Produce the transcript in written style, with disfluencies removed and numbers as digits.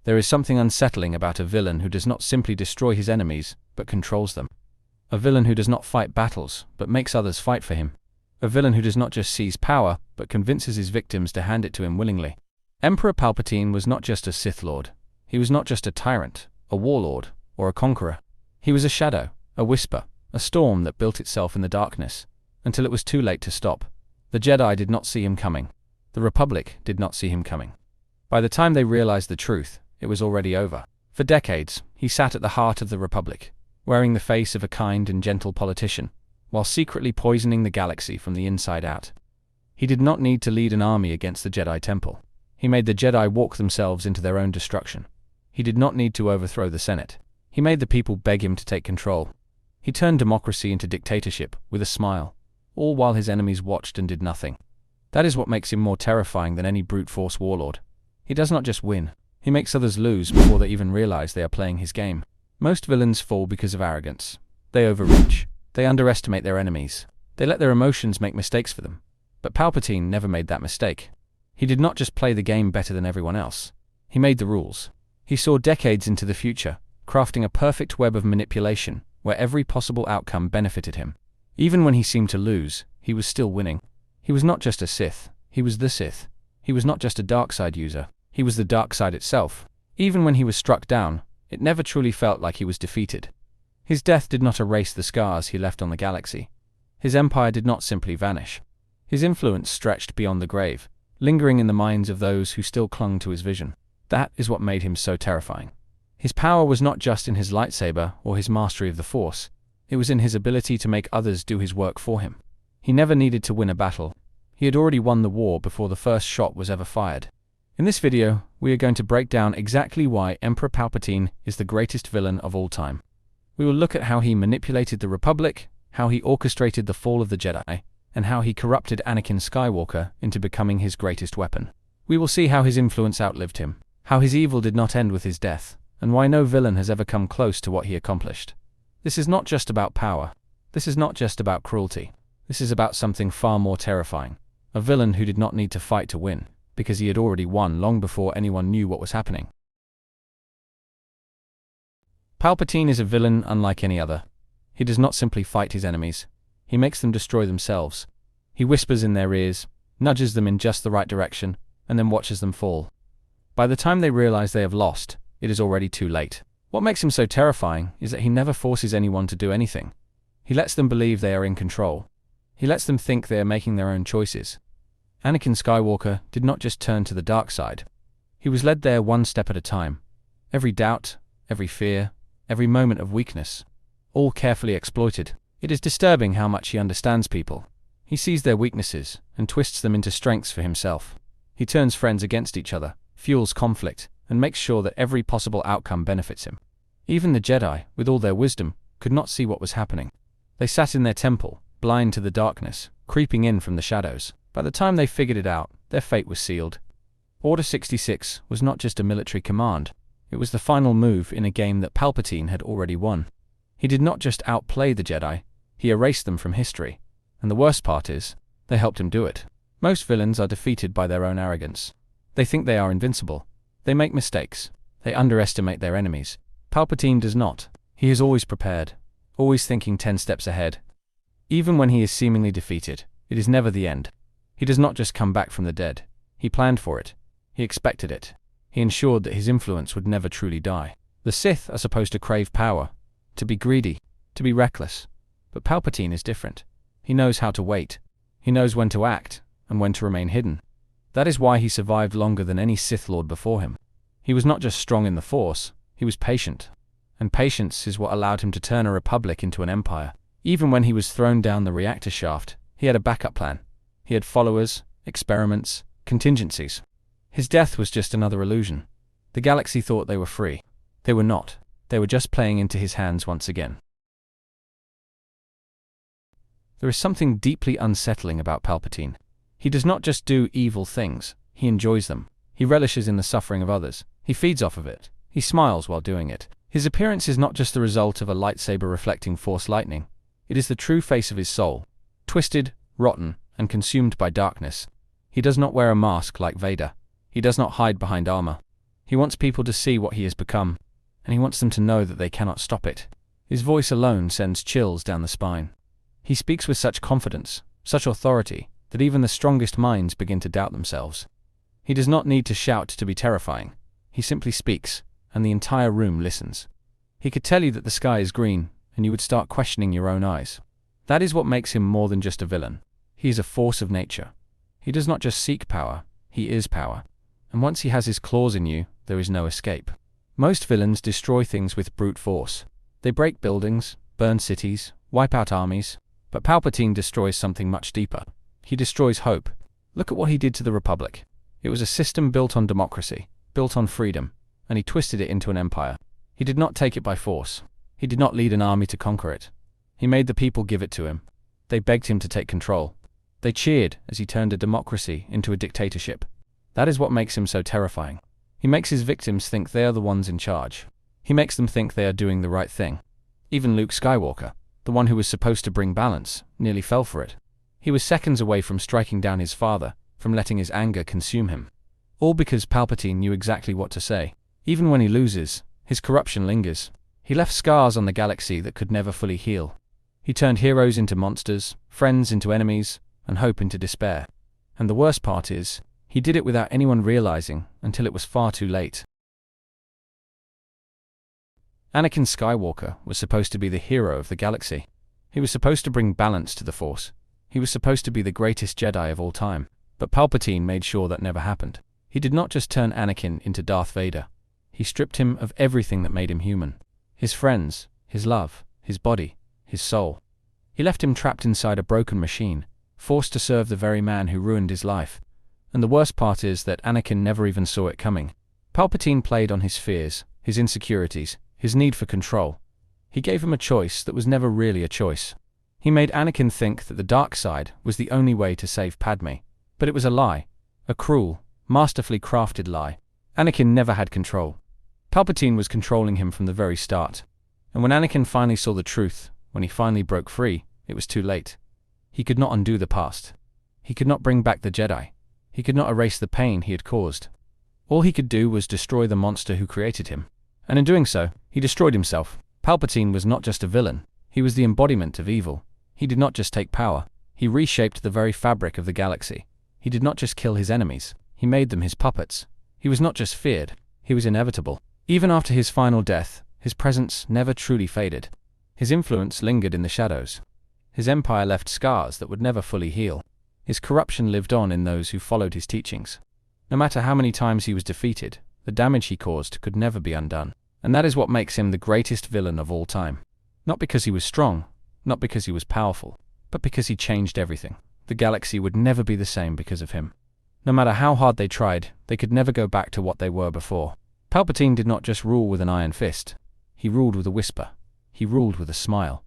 There is something unsettling about a villain who does not simply destroy his enemies, but controls them. A villain who does not fight battles, but makes others fight for him. A villain who does not just seize power, but convinces his victims to hand it to him willingly. Emperor Palpatine was not just a Sith Lord. He was not just a tyrant, a warlord, or a conqueror. He was a shadow, a whisper, a storm that built itself in the darkness, until it was too late to stop. The Jedi did not see him coming. The Republic did not see him coming. By the time they realized the truth, it was already over. For decades, he sat at the heart of the Republic, wearing the face of a kind and gentle politician, while secretly poisoning the galaxy from the inside out. He did not need to lead an army against the Jedi Temple. He made the Jedi walk themselves into their own destruction. He did not need to overthrow the Senate. He made the people beg him to take control. He turned democracy into dictatorship with a smile, all while his enemies watched and did nothing. That is what makes him more terrifying than any brute force warlord. He does not just win. He makes others lose before they even realize they are playing his game. Most villains fall because of arrogance. They overreach. They underestimate their enemies. They let their emotions make mistakes for them. But Palpatine never made that mistake. He did not just play the game better than everyone else. He made the rules. He saw decades into the future, crafting a perfect web of manipulation where every possible outcome benefited him. Even when he seemed to lose, he was still winning. He was not just a Sith, he was the Sith. He was not just a dark side user, he was the dark side itself. Even when he was struck down, it never truly felt like he was defeated. His death did not erase the scars he left on the galaxy. His empire did not simply vanish. His influence stretched beyond the grave, lingering in the minds of those who still clung to his vision. That is what made him so terrifying. His power was not just in his lightsaber or his mastery of the Force. It was in his ability to make others do his work for him. He never needed to win a battle. He had already won the war before the first shot was ever fired. In this video, we are going to break down exactly why Emperor Palpatine is the greatest villain of all time. We will look at how he manipulated the Republic, how he orchestrated the fall of the Jedi, and how he corrupted Anakin Skywalker into becoming his greatest weapon. We will see how his influence outlived him, how his evil did not end with his death, and why no villain has ever come close to what he accomplished. This is not just about power. This is not just about cruelty. This is about something far more terrifying. A villain who did not need to fight to win, because he had already won long before anyone knew what was happening. Palpatine is a villain unlike any other. He does not simply fight his enemies. He makes them destroy themselves. He whispers in their ears, nudges them in just the right direction, and then watches them fall. By the time they realize they have lost, it is already too late. What makes him so terrifying is that he never forces anyone to do anything. He lets them believe they are in control. He lets them think they are making their own choices. Anakin Skywalker did not just turn to the dark side. He was led there one step at a time. Every doubt, every fear, every moment of weakness, all carefully exploited. It is disturbing how much he understands people. He sees their weaknesses and twists them into strengths for himself. He turns friends against each other, fuels conflict, and makes sure that every possible outcome benefits him. Even the Jedi, with all their wisdom, could not see what was happening. They sat in their temple, blind to the darkness, creeping in from the shadows. By the time they figured it out, their fate was sealed. Order 66 was not just a military command. It was the final move in a game that Palpatine had already won. He did not just outplay the Jedi, he erased them from history. And the worst part is, they helped him do it. Most villains are defeated by their own arrogance. They think they are invincible. They make mistakes. They underestimate their enemies. Palpatine does not. He is always prepared, always thinking 10 steps ahead. Even when he is seemingly defeated, it is never the end. He does not just come back from the dead. He planned for it. He expected it. He ensured that his influence would never truly die. The Sith are supposed to crave power, to be greedy, to be reckless. But Palpatine is different. He knows how to wait. He knows when to act, and when to remain hidden. That is why he survived longer than any Sith Lord before him. He was not just strong in the Force, he was patient. And patience is what allowed him to turn a republic into an empire. Even when he was thrown down the reactor shaft, he had a backup plan. He had followers, experiments, contingencies. His death was just another illusion. The galaxy thought they were free. They were not. They were just playing into his hands once again. There is something deeply unsettling about Palpatine. He does not just do evil things, he enjoys them. He relishes in the suffering of others. He feeds off of it. He smiles while doing it. His appearance is not just the result of a lightsaber reflecting Force lightning. It is the true face of his soul. Twisted, rotten, and consumed by darkness. He does not wear a mask like Vader. He does not hide behind armor. He wants people to see what he has become, and he wants them to know that they cannot stop it. His voice alone sends chills down the spine. He speaks with such confidence, such authority, that even the strongest minds begin to doubt themselves. He does not need to shout to be terrifying. He simply speaks, and the entire room listens. He could tell you that the sky is green, and you would start questioning your own eyes. That is what makes him more than just a villain. He is a force of nature. He does not just seek power, he is power. And once he has his claws in you, there is no escape. Most villains destroy things with brute force. They break buildings, burn cities, wipe out armies. But Palpatine destroys something much deeper. He destroys hope. Look at what he did to the Republic. It was a system built on democracy, built on freedom, and he twisted it into an empire. He did not take it by force. He did not lead an army to conquer it. He made the people give it to him. They begged him to take control. They cheered as he turned a democracy into a dictatorship. That is what makes him so terrifying. He makes his victims think they are the ones in charge. He makes them think they are doing the right thing. Even Luke Skywalker, the one who was supposed to bring balance, nearly fell for it. He was seconds away from striking down his father, from letting his anger consume him. All because Palpatine knew exactly what to say. Even when he loses, his corruption lingers. He left scars on the galaxy that could never fully heal. He turned heroes into monsters, friends into enemies, and hope into despair. And the worst part is, he did it without anyone realizing until it was far too late. Anakin Skywalker was supposed to be the hero of the galaxy. He was supposed to bring balance to the Force. He was supposed to be the greatest Jedi of all time. But Palpatine made sure that never happened. He did not just turn Anakin into Darth Vader. He stripped him of everything that made him human. His friends, his love, his body, his soul. He left him trapped inside a broken machine, forced to serve the very man who ruined his life. And the worst part is that Anakin never even saw it coming. Palpatine played on his fears, his insecurities, his need for control. He gave him a choice that was never really a choice. He made Anakin think that the dark side was the only way to save Padme. But it was a lie. A cruel, masterfully crafted lie. Anakin never had control. Palpatine was controlling him from the very start. And when Anakin finally saw the truth, when he finally broke free, it was too late. He could not undo the past. He could not bring back the Jedi. He could not erase the pain he had caused. All he could do was destroy the monster who created him. And in doing so, he destroyed himself. Palpatine was not just a villain. He was the embodiment of evil. He did not just take power. He reshaped the very fabric of the galaxy. He did not just kill his enemies. He made them his puppets. He was not just feared. He was inevitable. Even after his final death, his presence never truly faded. His influence lingered in the shadows. His empire left scars that would never fully heal. His corruption lived on in those who followed his teachings. No matter how many times he was defeated, the damage he caused could never be undone. And that is what makes him the greatest villain of all time. Not because he was strong, not because he was powerful, but because he changed everything. The galaxy would never be the same because of him. No matter how hard they tried, they could never go back to what they were before. Palpatine did not just rule with an iron fist. He ruled with a whisper. He ruled with a smile.